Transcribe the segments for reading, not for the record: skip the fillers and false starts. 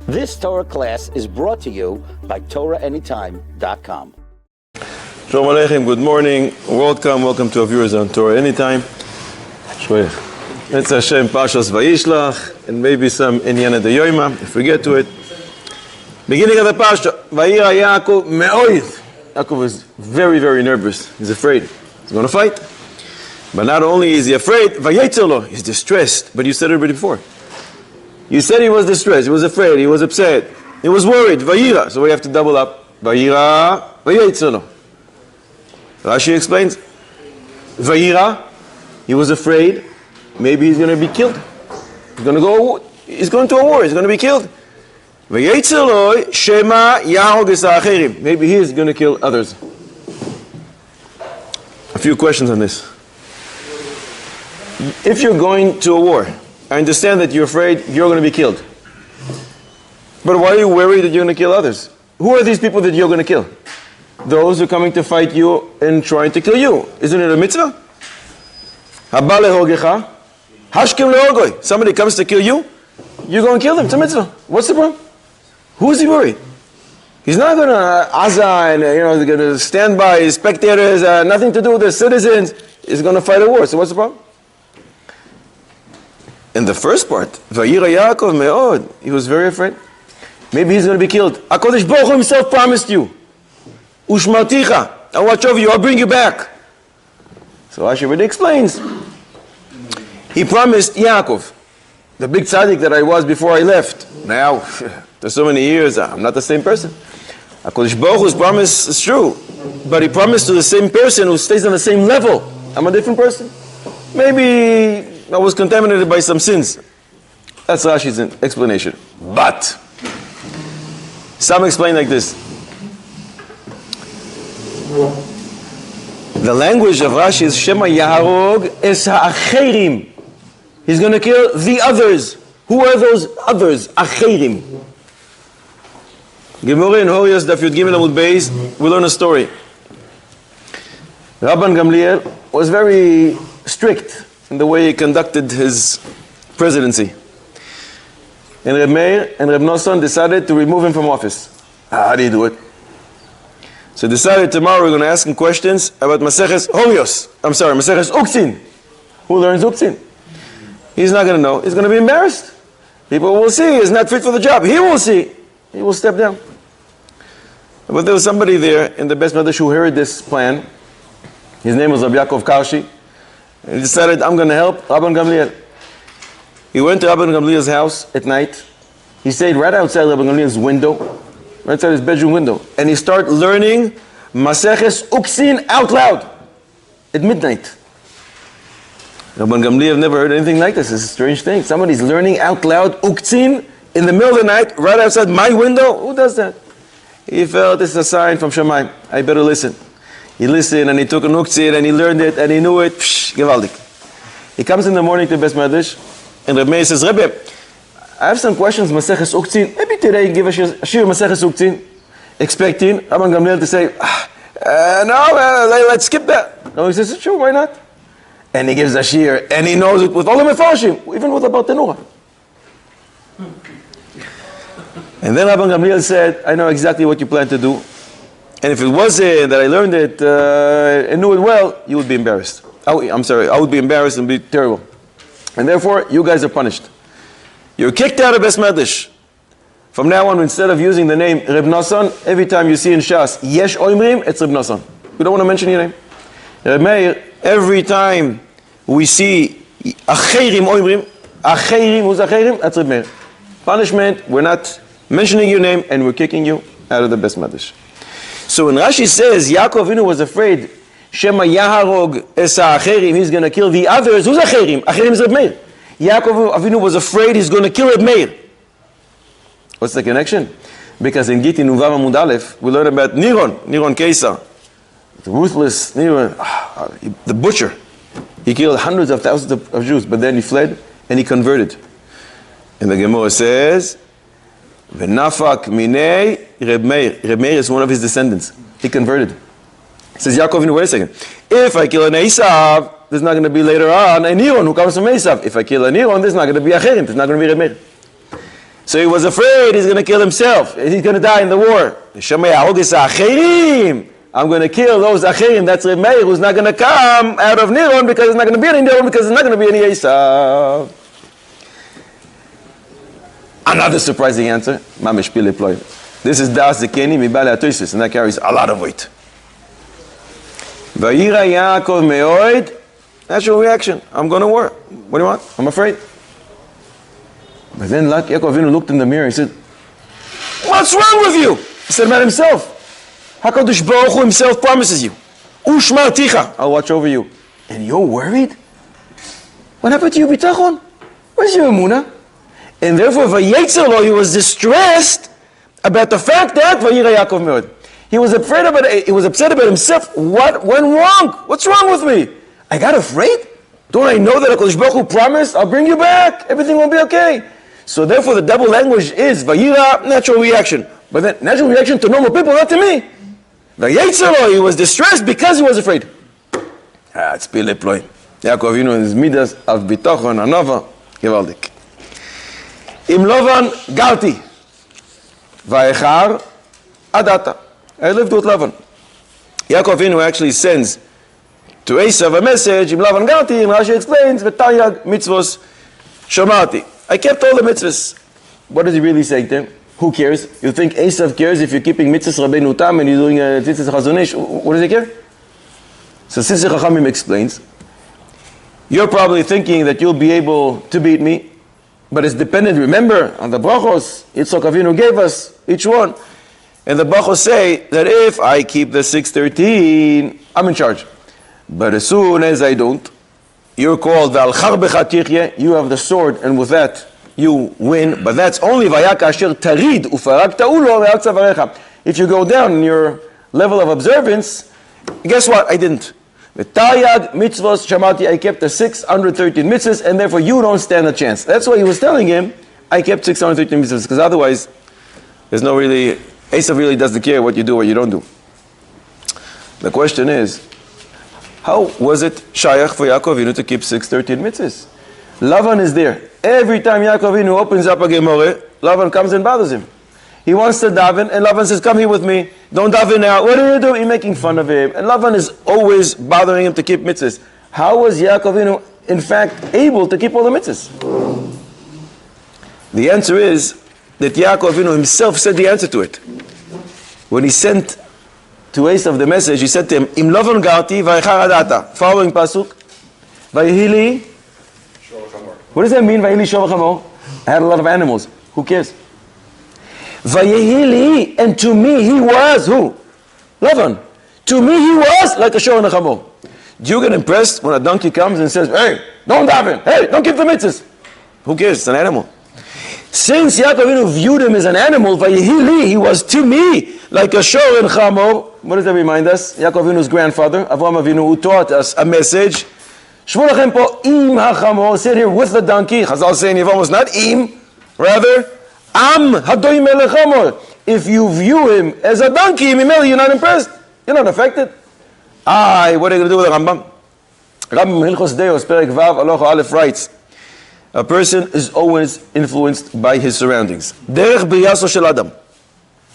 This Torah class is brought to you by TorahAnytime.com. Shalom Aleichem, good morning, welcome to our viewers on Torah Anytime. It's Hashem Pashas Vayishlach, and maybe some Inyana de Yoima, if we get to it. Beginning of the Pasha, Vayira Yaakov me'oid. Yaakov is very, very nervous. He's afraid. He's going to fight. But not only is he afraid, Vayetzelo, he's distressed. But you said it already before. You said he was distressed, he was afraid, he was upset, he was worried, Vayira. So we have to double up. Vayira, Vayetzelo. Rashi explains, Vayira, he was afraid, maybe he's going to be killed. He's going to a war, he's going to be killed. Vayetzelo, Shema Yahog es ha'acherim. Maybe he is going to kill others. A few questions on this. If you're going to a war, I understand that you're afraid you're going to be killed. But why are you worried that you're going to kill others? Who are these people that you're going to kill? Those who are coming to fight you and trying to kill you. Isn't it a mitzvah? Haba lehogecha, hashkem lehogoy. Somebody comes to kill you, you're going to kill them. It's a mitzvah. What's the problem? Who is he worried? He's not going to azah and going to stand by his spectators, nothing to do with the citizens. He's going to fight a war. So what's the problem? In the first part, Vayira Yaakov me'od, he was very afraid. Maybe he's going to be killed. HaKadosh Baruch Hu himself promised you, Ushmarticha, I'll watch over you, I'll bring you back. So Rashi already explains. He promised Yaakov, the big tzaddik that I was before I left. Now, there's so many years, I'm not the same person. HaKadosh Baruch Hu's promise is true, but he promised to the same person who stays on the same level. I'm a different person. Maybe I was contaminated by some sins. That's Rashi's explanation. But some explain like this. The language of Rashi is Shema Yaharog es ha'acherim. He's going to kill the others. Who are those others? Acherim. Gemara in Horias Daf Yud Gimel Amud Beis, we learn a story. Rabban Gamliel was very strict in the way he conducted his presidency. And Reb Meir and Reb Nosson decided to remove him from office. How do you do it? So decided tomorrow we're going to ask him questions about Maseches Uktzin. Who learns Uktzin? He's not going to know. He's going to be embarrassed. People will see he's not fit for the job. He will see. He will step down. But there was somebody there in the Beis Medrash who heard this plan. His name was Rabbi Yaakov Karshi. And he decided, I'm going to help Rabban Gamliel. He went to Rabban Gamliel's house at night. He stayed right outside Rabban Gamliel's window, right outside his bedroom window. And he started learning Maseches Uktzin out loud at midnight. Rabban Gamliel never heard anything like this. It's a strange thing. Somebody's learning out loud Uktzin in the middle of the night, right outside my window. Who does that? He felt this is a sign from Shamayim. I better listen. He listened and he took an uktzin and he learned it and he knew it. Gewaldig. He comes in the morning to Beis Medrash and Reb Meir says, Rebbe, I have some questions, Maseches Uktzin. Maybe today give a shir Maseches Uktzin. Expecting Rabban Gamliel to say, let's skip that. No, he says, sure, why not? And he gives a shir and he knows it with all the mefarshim, even with about Tenura. And then Rabban Gamliel said, I know exactly what you plan to do. And if it wasn't that I learned it and knew it well, you would be embarrassed. I would be embarrassed and be terrible. And therefore, you guys are punished. You're kicked out of Beis Medrash. From now on, instead of using the name Reb Nosson, every time you see in Shas, Yesh Oimrim, it's Reb Nosson. We don't want to mention your name. Reb Meir, every time we see Acherim Oimrim, Acherim, who's Acherim? That's Reb Meir. Punishment, we're not mentioning your name and we're kicking you out of the Beis Medrash. So when Rashi says Yaakov Avinu was afraid, Shema Yaharog es ha'acherim, he's going to kill the others. Who's Acherim? Acherim is Reb Meir. Yaakov Avinu was afraid he's going to kill Reb Meir. What's the connection? Because in Giti Nuvav Amud Aleph, we learn about Niron Kesar, the ruthless Niron, the butcher. He killed hundreds of thousands of Jews, but then he fled and he converted. And the Gemara says, V'nafak minei Reb Meir. Reb Meir is one of his descendants. He converted. He says, Yaakov, wait a second. If I kill an Esav, there's not going to be later on a Niron who comes from Esav. If I kill a Niron, there's not going to be Acherim. There's not going to be Reb Meir. So he was afraid he's going to kill himself. He's going to die in the war. I'm going to kill those acherim. That's Reb Meir, who's not going to come out of Niron because there's not going to be any Niron because there's not going to be any Esav. Another surprising answer. This is Das Zekeni Mibale Atosis, and that carries a lot of weight. Vayira Yaakov Me'od. Natural reaction. I'm going to war. What do you want? I'm afraid. But then Yaakov Avinu looked in the mirror and he said, what's wrong with you? He said about himself. HaKadosh Baruch Hu himself promises you. Ushmarticha. I'll watch over you. And you're worried? What happened to you, bitachon? Where's your emunah? And therefore, Vayetzer he was distressed about the fact that Vayira Yaakov Me'od. He was afraid about it. He was upset about himself. What went wrong? What's wrong with me? I got afraid? Don't I know that HaKadosh Baruch Hu promised, I'll bring you back. Everything will be okay. So therefore, the double language is Vayira, natural reaction. But then, natural reaction to normal people, not to me. Vayetzer he was distressed because he was afraid. It's Pile Ploy. Yaakov Avinu in his midas of bitachon anova gewaldik. Im Lovan galti. Vayechar adata. I lived with Lavan. Yaakov Avinu actually sends to Esav a message. Im Lovan galti, and Rashi explains, V'tayag mitzvos shomarti. I kept all the mitzvahs. What does he really say to him? Who cares? You think Esav cares if you're keeping mitzvahs Rabbeinu Tam and you're doing tzitzis Chazon Ish? What does he care? So Sisir Chachamim explains, you're probably thinking that you'll be able to beat me, but it's dependent, remember, on the brachos Yitzchak Avinu gave us, each one. And the brachos say that if I keep the 613, I'm in charge. But as soon as I don't, you're called V'al Charbecha Tichye, you have the sword, and with that, you win. But that's only Vayaka Asher Tarid Ufarakta Ulo Ve'altza Varecha. If you go down in your level of observance, guess what? I didn't. V'tayag mitzvos shamati, I kept the 613 mitzvahs, and therefore you don't stand a chance. That's why he was telling him, I kept 613 mitzvahs, because otherwise, there's no really, Esav really doesn't care what you do or you don't do. The question is, how was it shayach for Yaakov Avinu to keep 613 mitzvahs? Lavan is there. Every time Yaakov Avinu opens up a Gemoreh, Lavan comes and bothers him. He wants to daven, and Lavan says, come here with me. Don't daven now. What are you doing? You're making fun of him. And Lavan is always bothering him to keep mitzvahs. How was Yaakov Avinu, in fact, able to keep all the mitzvahs? The answer is that Yaakov Avinu himself said the answer to it. When he sent to Esav the message, he said to him, Im Lavan garti vayechar adata. Following pasuk, Vayihili. What does that mean, Vayihili Shovach Hamor? I had a lot of animals. Who cares? Vayehili, and to me he was who? Lavan. To me he was like a shor and a chamor. Do you get impressed when a donkey comes and says, hey, don't daven, hey, don't keep the mitzvahs? Who cares? It's an animal. Since Yaakov Avinu viewed him as an animal, Vayehili, he was to me like a shor and chamor. What does that remind us? Yaakov Avinu's grandfather, Avraham Avinu, who taught us a message. Shvu lachem po im hachamor, sit here with the donkey. Chazal saying you've almost not im, rather, Am hadoim elechamor. If you view him as a donkey, you're not impressed. You're not affected. What are you going to do with the Rambam? Rambam Hilchos Deos, Perek Vav, Aloha Aleph writes, a person is always influenced by his surroundings. Derech briyaso shel Adam.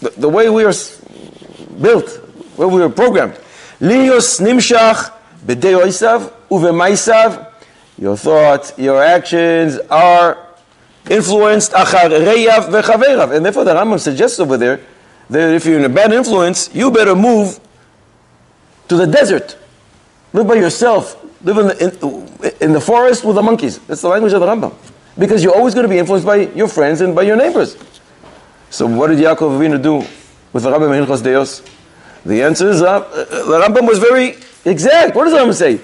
The way we are built, where we are programmed. Liyos nimshach b'dei Esav uvemaisav. Your thoughts, your actions are influenced achar reyav vechaverav. And therefore the Rambam suggests over there that if you're in a bad influence, you better move to the desert. Live by yourself. Live in the forest with the monkeys. That's the language of the Rambam. Because you're always going to be influenced by your friends and by your neighbors. So what did Yaakov Avinu do with the Rambam in Hilchos Deos? The answer is, the Rambam was very exact. What does the Rambam say?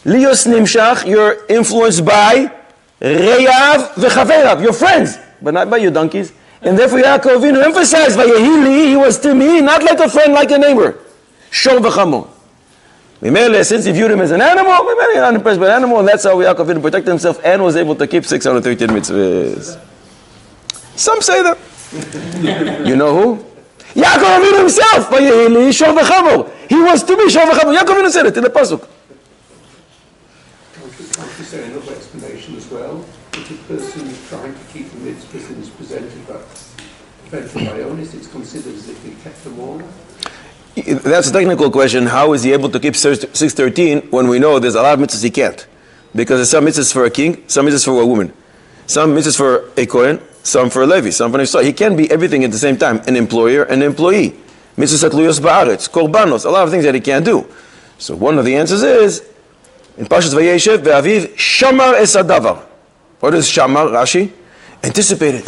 Lios nimshach, you're influenced by Reyav v'chaverav, your friends, but not by your donkeys. And therefore Yaakov Avinu emphasized, Vayehili, he was to me, not like a friend, like a neighbor. Shor v'chamo. Since he viewed him as an animal, you're not impressed by an animal, and that's how Yaakov Avinu protected himself and was able to keep 613 mitzvahs. Some say that. You know who? Yaakov Avinu himself, Vayehili, shor v'chamo. He was to me, shor v'chamo. Yaakov Avinu said it in the pasuk. Is there another explanation as well? If a person trying to keep the mitzvahs and is presented but prevented by onus, it's considered as if he kept them all. That's a technical question. How is he able to keep 613 when we know there's a lot of mitzvahs he can't? Because there's some mitzvahs for a king, some mitzvahs for a woman, some mitzvahs for a Kohen, some for a Levi, some for an Israel. He can't be everything at the same time, an employer and an employee. Mitzvahs atluyos ba'aretz, korbanos, a lot of things that he can't do. So one of the answers is, in Parshas Vayishlach, ve'aviv shamar es hadavar. What is shamar, Rashi? Anticipated.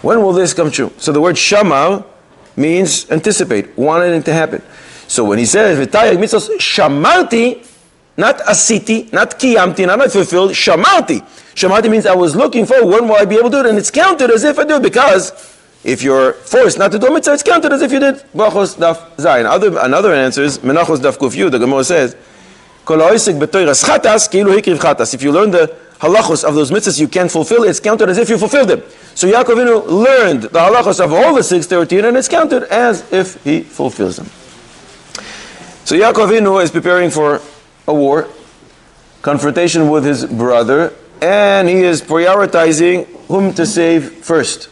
When will this come true? So the word shamar means anticipate, wanted it to happen. So when he says, v'tayag mitzvos shamarti, not asiti, not kiyamti, not fulfilled, shamarti. Shamarti means I was looking for, when will I be able to do it? And it's counted as if I do, because if you're forced not to do a mitzvah, it's counted as if you did. Brachos daf zayin. Another answer is, menachos daf kuf yu, the Gemara says, kol ha'osek b'toiras chatas, ki'ilu hikriv chatas. If you learn the halachos of those mitzvahs you can't fulfill, it's counted as if you fulfilled them. So Yaakov Avinu learned the halachos of all the 613, and it's counted as if he fulfills them. So Yaakov Avinu is preparing for a war, confrontation with his brother, and he is prioritizing whom to save first.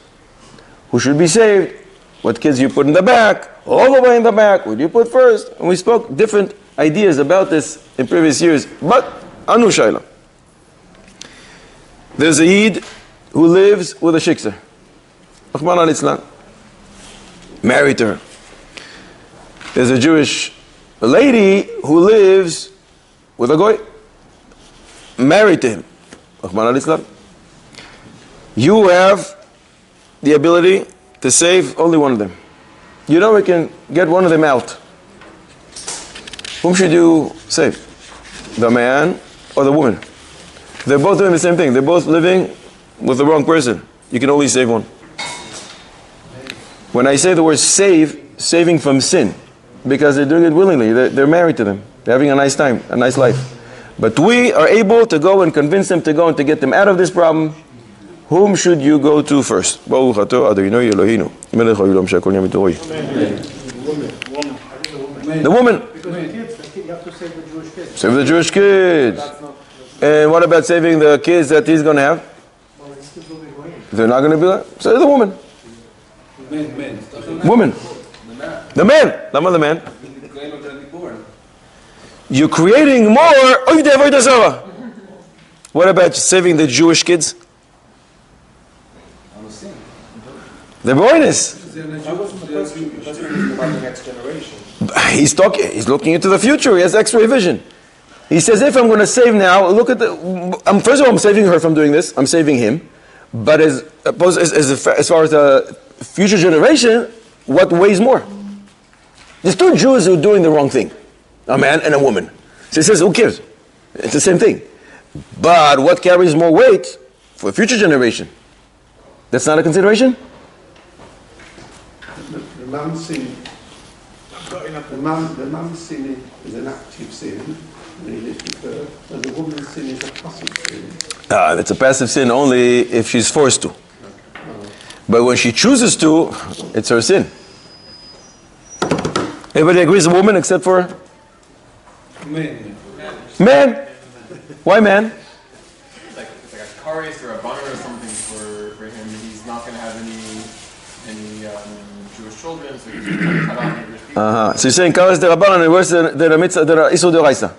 Who should be saved? What kids you put in the back? All the way in the back. What do you put first? And we spoke different ideas about this in previous years. But Anu Shaila. There's a Yid who lives with a shiksa. Rahman al-Islam. Married to her. There's a Jewish lady who lives with a goy. Married to him. Rahman al-Islam. You have the ability to save only one of them. You know we can get one of them out. Whom should you save? The man or the woman? They're both doing the same thing. They're both living with the wrong person. You can only save one. When I say the word save, saving from sin, because they're doing it willingly. They're married to them. They're having a nice time, a nice life. But we are able to go and convince them to go and to get them out of this problem. Whom should you go to first? Baruch atah Adonai Eloheinu, melech haolam she'akol nהיה b'toroi. The woman. You have to save the Jewish kids. Save the Jewish kids. And what about saving the kids that he's going to have? They're not going to be there. Save the woman. Woman. The man. Lama the man. You're creating more. What about saving the Jewish kids? The bonus. He's looking into the future. He has X-ray vision. He says, if I'm going to save now, look at first of all, I'm saving her from doing this. I'm saving him. But as far as the future generation, what weighs more? There's two Jews who are doing the wrong thing. A man and a woman. So he says, who cares? It's the same thing. But what carries more weight for a future generation? That's not a consideration? The man's sin. The man's sin is an active sin, and he lives with her. And the woman's sin is a passive sin. It's a passive sin only if she's forced to. But when she chooses to, it's her sin. Everybody agrees a woman except for? Man. Man? Why man? It's like a car race or a bonnet or something for him. He's not going to have any Jewish children, so he's going to cut off Jewish people. So you're saying Kares de Rabbanon is worse than a mitzvah, than an Isur de Oraisa?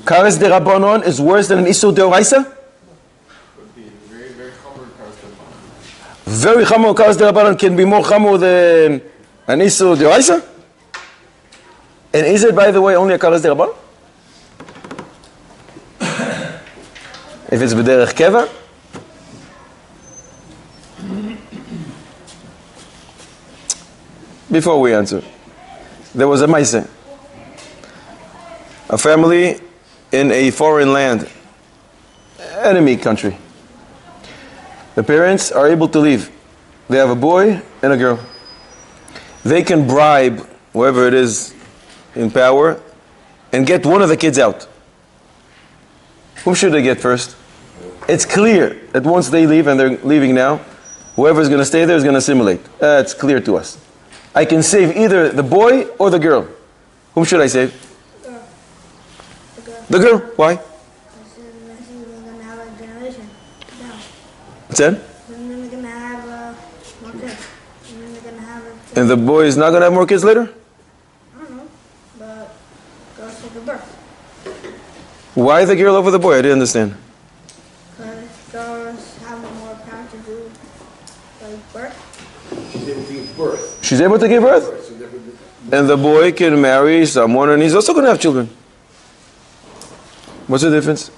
Kares de Rabbanon is worse than an Isur de Oraisa? Would be very, very chomer Kares de Rabbanon. Very Chamor Kares de Rabbanon can be more Chamor than an Isur de Oraisa? And is it, by the way, only a Kares de Rabbanon? If it's B'derech Keva? Before we answer, there was a Maise. A family in a foreign land, enemy country. The parents are able to leave. They have a boy and a girl. They can bribe whoever it is in power and get one of the kids out. Whom should they get first? It's clear that once they leave, and they're leaving now, whoever's going to stay there is going to assimilate. It's clear to us. I can save either the boy or the girl. Whom should I save? The girl. The girl. Why? that? And then they're gonna have more kids. And then they're gonna have And the boy is not going to have more kids later? I don't know, but girls take a birth. Why the girl over the boy? I didn't understand. Because girls have more power to do like birth. She's able to give birth. She's able to give birth? So therefore, And the boy can marry someone and he's also going to have children. What's the difference?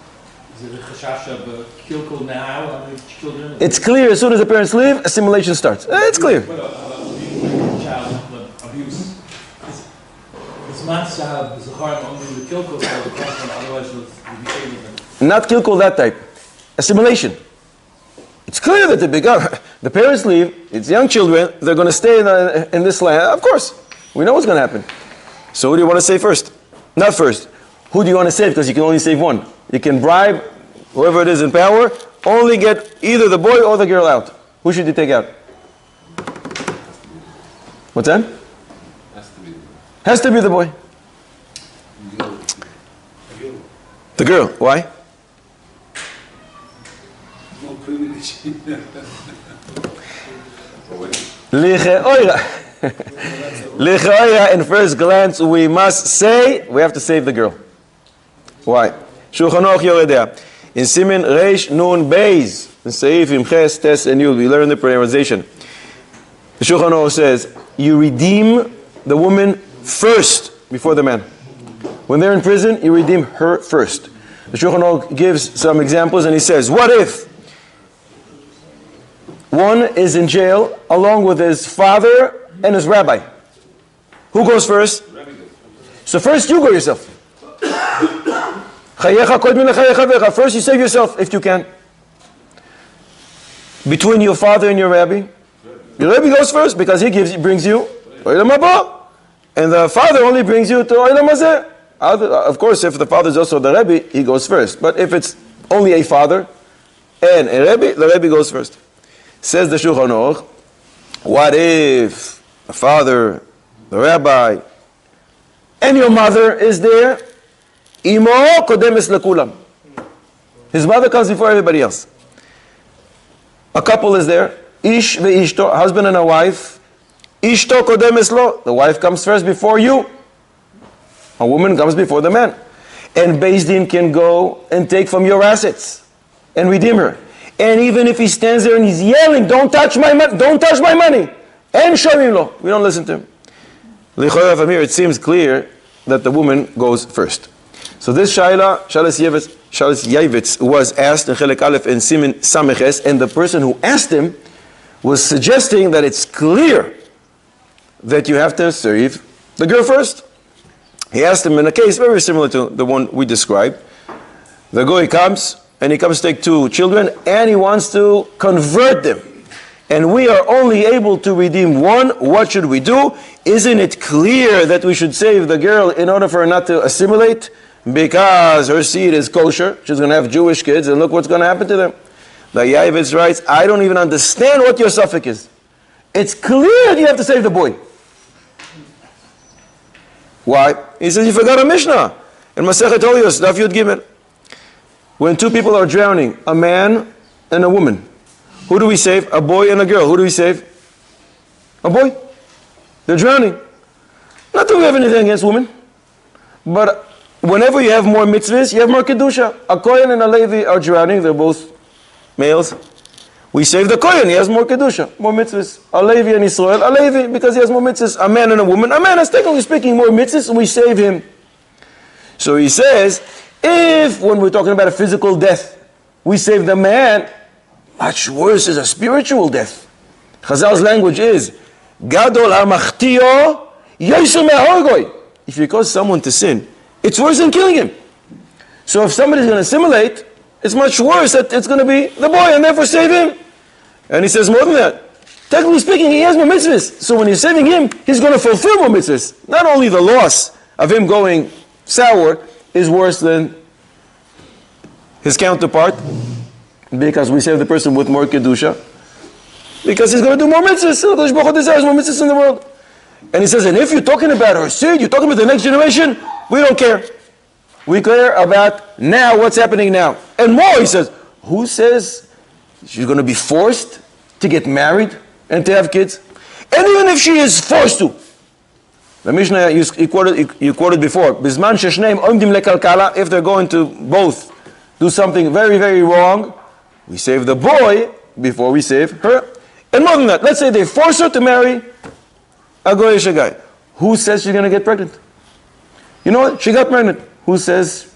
Is it a chashash of kilkul now on the children? It's clear as soon as the parents leave, assimilation starts. It's clear. What about child abuse? It's matzah, it's a harm only the kilkul, so the question, otherwise we'll be able to. Not kilkul that type. Assimilation. It's clear that the parents leave, it's young children, they're going to stay in this land. Of course, we know what's going to happen. So who do you want to save first? Not first. Who do you want to save? Because you can only save one. You can bribe whoever it is in power, only get either the boy or the girl out. Who should you take out? What's that? Has to be the boy. The girl. Why? more privilege. Licheoira, in first glance, we must say, we have to save the girl. Why? Shulchan Aruch Yoredea. In Simin Reish Nun Beis, in Seifim Ches, Tes, and Yud, we learn the prioritization. The Shulchan Aruch says, you redeem the woman first before the man. When they're in prison, you redeem her first. The Shulchan Aruch gives some examples and he says, what if one is in jail along with his father and his rabbi? Who goes first? So first you go yourself. First you save yourself if you can. Between your father and your rabbi, your rabbi goes first because he brings you Olam Haba, and the father only brings you to Olam Hazeh. Of course, if the father is also the rabbi, he goes first. But if it's only a father and a rabbi, the rabbi goes first. Says the Shulchan Aruch, what if the father, the rabbi, and your mother is there? Imo kodemes lekulam. His mother comes before everybody else. A couple is there. Ish ve'ishto, husband and a wife. Ishto kodemes lo. The wife comes first before you. A woman comes before the man. And Beis Din can go and take from your assets and redeem her. And even if he stands there and he's yelling, don't touch my money, don't touch my money. And Shamim lo. We don't listen to him. L'chorav from here, it seems clear that the woman goes first. So this Shaila, Shalas Yavitz, was asked in Chelek Aleph and Simin Sameches, and the person who asked him was suggesting that it's clear that you have to serve the girl first. He asked him in a case very similar to the one we described. The guy comes, and he comes to take two children, and he wants to convert them. And we are only able to redeem one. What should we do? Isn't it clear that we should save the girl in order for her not to assimilate? Because her seed is kosher. She's going to have Jewish kids, and look what's going to happen to them. The Yavitz writes, I don't even understand what your suffix is. It's clear that you have to save the boy. Why? He says, you forgot a Mishnah. In Masechet Holios, Daf Yud Gimel. When two people are drowning, a man and a woman, who do we save? A boy and a girl. Who do we save? A boy. They're drowning. Not that we have anything against women, but whenever you have more mitzvahs, you have more kedusha. A Kohen and a Levi are drowning. They're both males. We save the Kohen. He has more kedusha, more mitzvahs. A Levi and Israel, a Levi because he has more mitzvahs. A man and a woman. A man has, technically speaking, more mitzvahs, and we save him. So he says, if when we're talking about a physical death, we save the man, much worse is a spiritual death. Chazal's language is, Gadol ha'machtiyo yosher me'horgoi. If you cause someone to sin, it's worse than killing him. So if somebody's going to assimilate, it's much worse that it's going to be the boy, and therefore save him. And he says more than that. Technically speaking, he has more mitzvahs. So when you're saving him, he's going to fulfill more mitzvahs. Not only the loss of him going sour is worse than his counterpart, because we save the person with more kedusha, because he's going to do more mitzvahs. HaKadosh Baruch Hu desires more mitzvahs in the world. And he says, and if you're talking about her seed, you're talking about the next generation, we don't care. We care about now, what's happening now. And more, he says, who says she's going to be forced to get married and to have kids. And even if she is forced to, the Mishnah you quoted before, Bizman sheshneim omdim lekalkala, if they're going to both do something very, very wrong, we save the boy before we save her. And more than that, let's say they force her to marry a goyish guy. Who says she's going to get pregnant? You know what? She got pregnant. Who says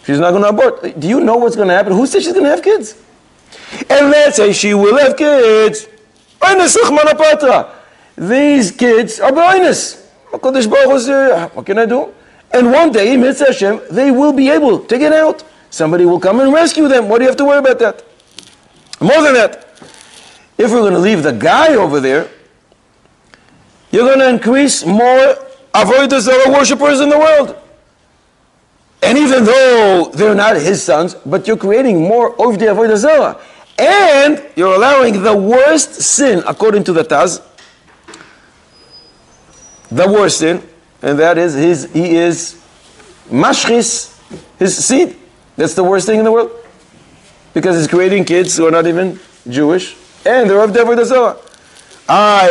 she's not going to abort? Do you know what's going to happen? Who says she's going to have kids? And let's say she will have kids. These kids are b'oinus. What can I do? And one day, Mitzvah Hashem, they will be able to get out. Somebody will come and rescue them. What do you have to worry about that? More than that, if we're going to leave the guy over there, you're going to increase more avodah zarah worshippers in the world. And even though they're not his sons, but you're creating more of the avodah zarah. And you're allowing the worst sin, according to the Taz, the worst sin, and that is he is mashchis, his seed. That's the worst thing in the world. Because he's creating kids who are not even Jewish, and they're of the avodah zarah.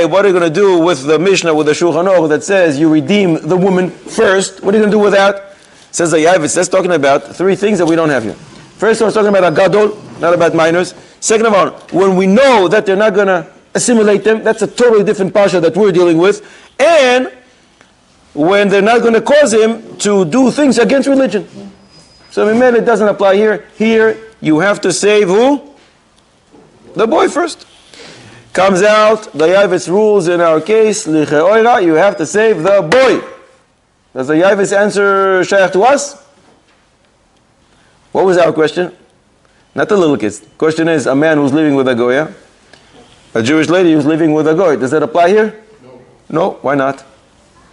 What are you going to do with the Mishnah, with the Shulchan Aruch that says you redeem the woman first? What are you going to do with that? Says the Yavitz, that's talking about three things that we don't have here. First of all, it's talking about a gadol, not about minors. Second of all, when we know that they're not going to assimilate them, that's a totally different pasha that we're dealing with. And when they're not going to cause him to do things against religion. So it doesn't apply here. Here, you have to save who? The boy first. Comes out, the Yavitz rules in our case, licheoira, you have to save the boy. Does the Yavitz answer shaykh to us? What was our question? Not the little kids. Question is, a man who's living with a goya, a Jewish lady who's living with a goy. Does that apply here? No. No? Why not?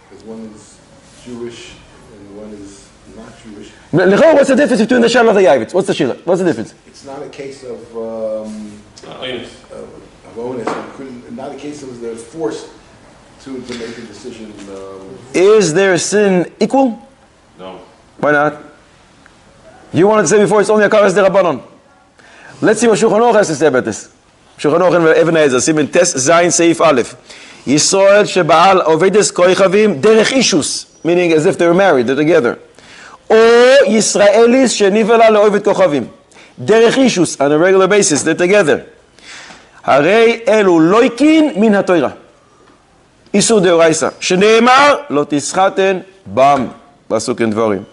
Because one is Jewish and one is not Jewish. What's the difference between the shal of the Yavitz? What's the shila? What's the difference? It's not a case of onus. Not a case of they're forced to make a decision. Is their sin equal? No. Why not? You wanted to say before it's only a karas derabanan. Let's see what Shulchan Aruch has to say about this. Shulchan Aruch and Even Ezer, Siman Tes Zayin Seif Aleph. Yisrael shebaal ovedes koichavim derech ishus, meaning as if they were married, they're together. Or Yisraelis shenivela leovet kochavim, derech ishus, on a regular basis, they're together. Harei elu loikin min hatoira. Isur deoraisa. Shneemar lo tischaten bam. Pasuk in Dvarim.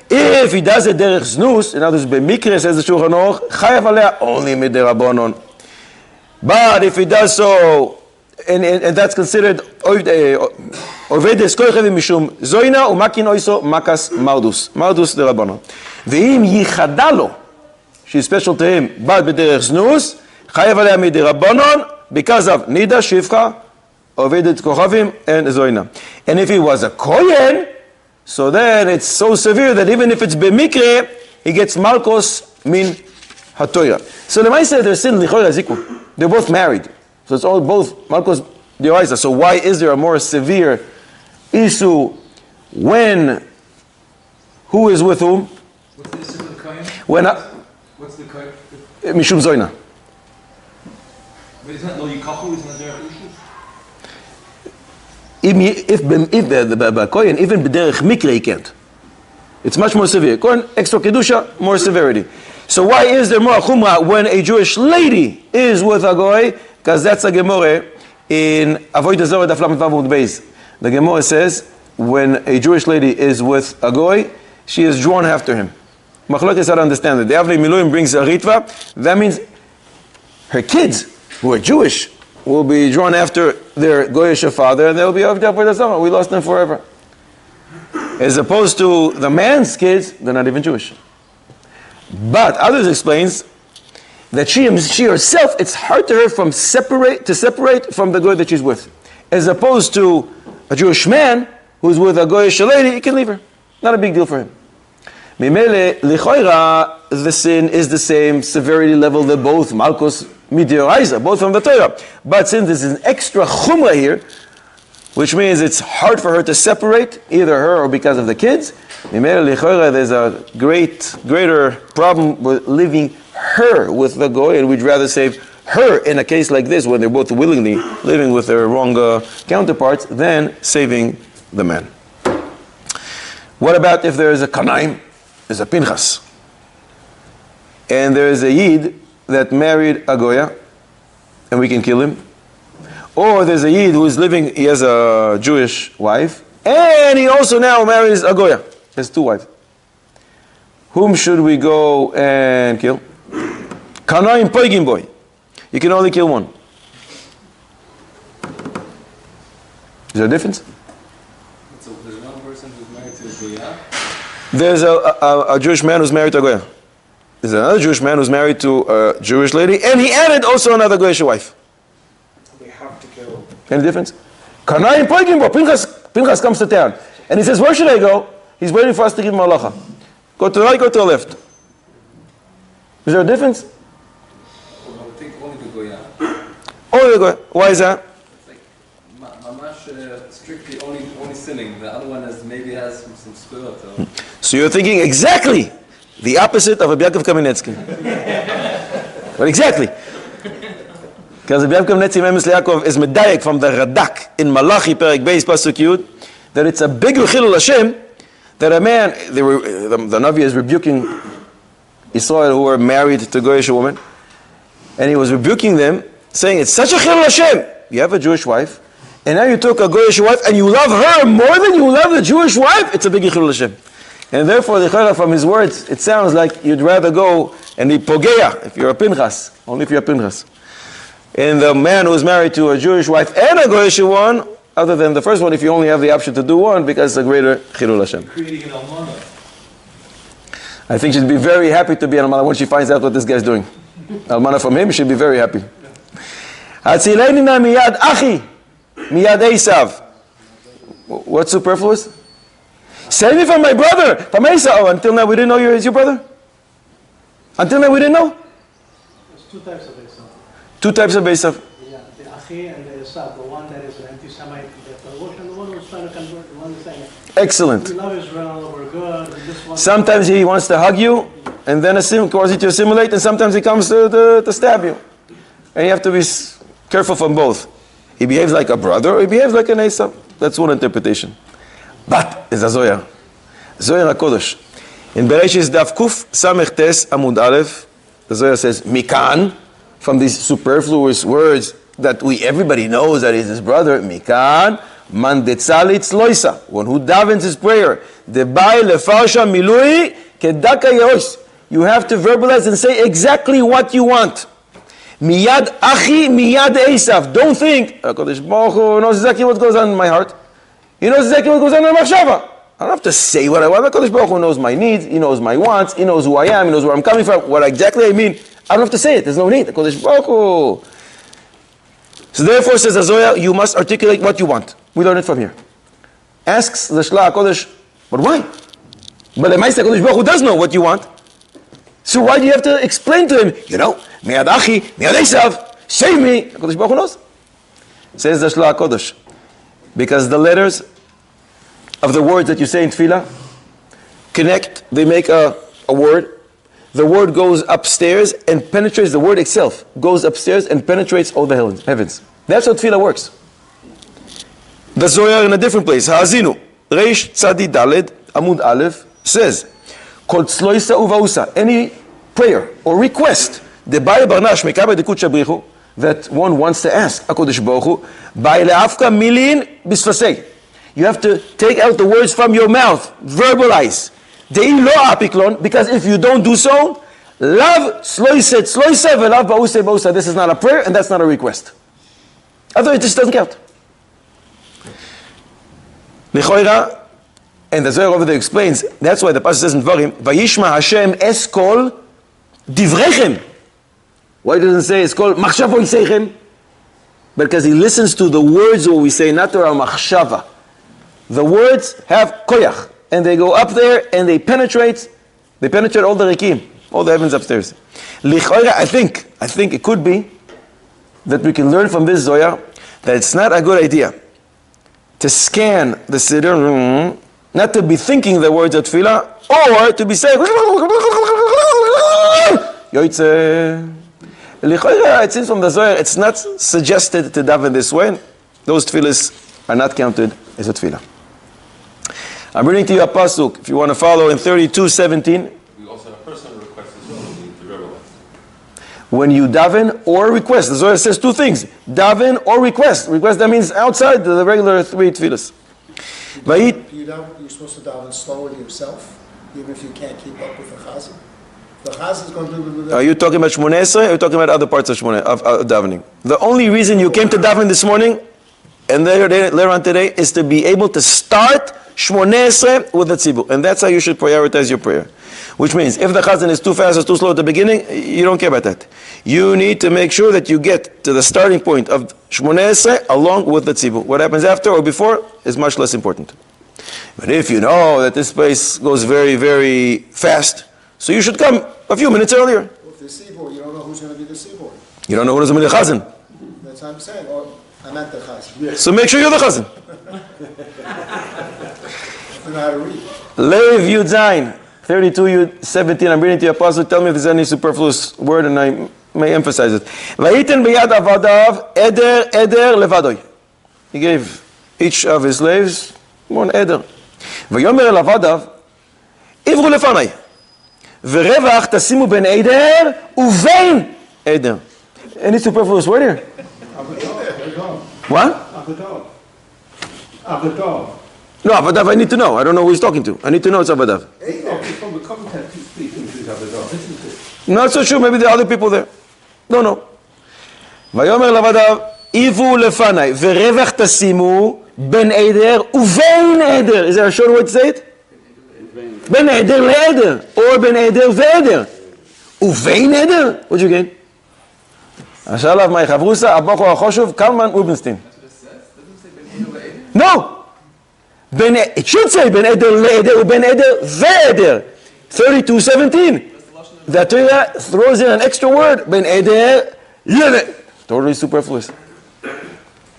If he does it derech znus, in other words, b'mikre, says the Shulchan Aruch, chayav alea only midirabanon. But if he does so, and that's considered ovedes koichavim mishum zoina umakin oiso makas mardus. Mardus derabanon. Ve'im yichadalo, she's special to him, but b'derech znus, chayav alea midirabanon, because of nida, shivcha, ovedet kochavim, and zoina. And if he was a kohen, so then it's so severe that even if it's b'mikre, he gets malkos min hatoira. So the Lemaisa, their sin lichoira is equal. They're both married. So it's all both malkos dioraisa. So why is there a more severe issue when who is with whom? What's the issue with the kohen? What's the kohen? Mishum zoina. But isn't that no yikachu? Isn't that there issues? If the kohen, even b'derech mikre, he can't. It's much more severe. Kohen, extra kedusha, more severity. So why is there more chumrah when a Jewish lady is with a goy? Because that's a gemore in Avodah Zarah Daf Lamed Vav Amud Beis. The gemore says when a Jewish lady is with a goy, she is drawn after him. Machlokes is how to understand it. The Avnei Miluim brings a ritva. That means her kids who are Jewish will be drawn after their goyish father, and they'll be of Avodah Zarah. We lost them forever. As opposed to the man's kids, they're not even Jewish. But others explains that she herself, it's hard to her to separate from the goy that she's with. As opposed to a Jewish man who's with a goyish lady, he can leave her. Not a big deal for him. Mimele lichoira, the sin is the same severity level that both malkos midioraisa, both from the Torah. But since there's an extra chumrah here, which means it's hard for her to separate, either her or because of the kids, there's a greater problem with leaving her with the goy, and we'd rather save her in a case like this, when they're both willingly living with their wrong counterparts, than saving the man. What about if there is a kanaim, there's a pinchas, and there is a yid that married a goya, and we can kill him? Or there's a yid who is living, he has a Jewish wife, and he also now marries a goya. He has two wives. Whom should we go and kill? Kanaim poigim boy. You can only kill one. Is there a difference? So there's one person who's married to a goya. There's a Jewish man who's married to a goya. There's another Jewish man who's married to a Jewish lady, and he added also another goyish wife. They have to kill. Any difference? Kanayim poigim bo. Pinchas comes to town, and he says, "Where should I go?" He's waiting for us to give him halacha. Go to the right, go to the left. Is there a difference? Well, I would think only the goya. Oh, the goya. Why is that? It's like mamash strictly only sinning. The other one maybe has some spirit. So you're thinking exactly the opposite of Rabbi Yaakov Kamenetsky. But exactly. Because Rabbi Yaakov Kamenetsky Memes Yaakov is medayek from the Radak in Malachi Perek Beis Pasuk Yud, that it's a big chilul Hashem that a man, the Navi is rebuking Israel who were married to Goyish woman, and he was rebuking them, saying it's such a chilul Hashem. You have a Jewish wife, and now you took a Goyish wife, and you love her more than you love the Jewish wife. It's a big chilul Hashem. And therefore, the Chayla, from his words, it sounds like you'd rather go and be pogeya if you're a pinchas, only if you're a pinchas. And the man who is married to a Jewish wife and a Goyish one, other than the first one, if you only have the option to do one, because it's a greater chilul Hashem. Creating an almana. I think she'd be very happy to be an almana when she finds out what this guy's doing. Almana from him, she'd be very happy. Hatzileni na miyad achi, miyad Esav. What's superfluous? Save me from my brother, from Esav. Oh, until now we didn't know he's your brother? Until now we didn't know? There's two types of Esav. Two types of Esav. Yeah, the Achi and the Esav. The one that is an anti-Semite, and the one who's trying to convert, the one who's saying, Excellent. we love Israel, we're good, and this one... Sometimes he wants to hug you, and then cause you to assimilate, and sometimes he comes to stab you. And you have to be careful from both. He behaves like a brother, or he behaves like an Esav. That's one interpretation. But there's a Zohar. Zohar HaKodesh. In Bereshis Daf Kuf Samech Tes Amud Aleph, the Zohar says, Mikan, from these superfluous words that everybody knows that is his brother, Mikan, Man Detzalitz Loisa, one who davens his prayer, Debai Lefarsha Milui Kedaka Yehosh. You have to verbalize and say exactly what you want. Miyad Achi, Miyad Esav. Don't think, HaKadosh Baruch Hu knows exactly what goes on in my heart. He knows exactly what goes on in my machshava. I don't have to say what I want. HaKadosh Baruch Hu knows my needs. He knows my wants. He knows who I am. He knows where I'm coming from. What exactly I mean, I don't have to say it. There's no need. HaKadosh Baruch Hu. So therefore, says Azoya, you must articulate what you want. We learn it from here. Asks the Shla HaKodesh, but why? But the Meister HaKadosh Baruch Hu does know what you want. So why do you have to explain to him, Miyad Achi, Miyad Esav, save me? HaKadosh Baruch Hu knows. Says the Shla HaKodesh, because the letters of the words that you say in Tefillah connect, they make a word. The word goes upstairs and penetrates, the word itself goes upstairs and penetrates all the heavens. That's how Tefillah works. The Zohar in a different place, Ha'azinu, Reish Tzadi Daled, Amud Aleph, says, Kol Tzloisa Uvausa, any prayer or request, Debai Barnash Mekabeh Dekut Shabrichu, that one wants to ask HaKadosh Baruch Hu, Ba'ila'afka milin bisfasei. You have to take out the words from your mouth, verbalize. De'i lo apiklon, because if you don't do so, lav sloise velav ba'use ba'usa. This is not a prayer and that's not a request. Otherwise it just doesn't count. Lichoira, and the Zohar over there explains, that's why the passage says in Dvarim, Vayishma Hashem es kol divrechem. Why doesn't it say it's called machshavo yiseichem? Because he listens to the words what we say, not to our machshava. The words have koyach, and they go up there and they penetrate all the rikim, all the heavens upstairs. Lichoira, I think it could be that we can learn from this Zohar that it's not a good idea to scan the siddur, not to be thinking the words of tefillah, or to be saying, Yoitze. It seems from the Zohar, it's not suggested to daven this way. Those tefillahs are not counted as a tefillah. I'm reading to you a pasuk, if you want to follow, in 32:17. We also have personal requests as well, the Rebbe. When you daven or request, the Zohar says two things: daven or request. Request, that means outside the regular 3 tefillahs. You're supposed to daven slowly yourself, even if you can't keep up with the chazan. The chazan is going to do the. Are you talking about Shmoneh Esrei, or are you talking about other parts of Shmoneh of davening? The only reason you came to daven this morning and later on today is to be able to start Shmoneh Esrei with the tzibur, and that's how you should prioritize your prayer. Which means, if the chazan is too fast or too slow at the beginning, you don't care about that. You need to make sure that you get to the starting point of Shmoneh Esrei along with the tzibur. What happens after or before is much less important. But if you know that this place goes very, very fast, so you should come a few minutes earlier. Well, if the seaboard, you don't know who's going to be the seaboard. You don't know who's going to be the chazan. That's what I'm saying. Or I meant the chazan. So make sure you're the chazan. I know how to read. Lev Yud Zayin, 32 Yud 17. I'm reading to you, Apostle. Tell me if there's any superfluous word, and I may emphasize it. Vayiten b'yad avadav eder levadoi. He gave each of his slaves one eder. Vayomer el avadav ivru lefanai. V'revach tasimu ben eder uvein eder. Any superfluous word here? What? Avadav. No, Avadav, I need to know. I don't know who he's talking to. I need to know it's Avadav. From the context, he's speaking to Avadav, isn't it? Not so sure. Maybe there are other people there. Don't know. Vayomer l'Avadav, ivu lefanai, v'revach tasimu ben eder uvein eder. Is there a short way to say it? Ben eder le'eder. Or ben eder ve'eder. Uvein eder? What'd you get? Ashalav my chavrusa, Abbacho HaChoshuv, Kalman Rubenstein. No! It should say Ben Eder Le'eder or Ben Eder Ve'eder. 32:17. The Torah throws in an extra word. Ben Eder Le'eder. Totally superfluous.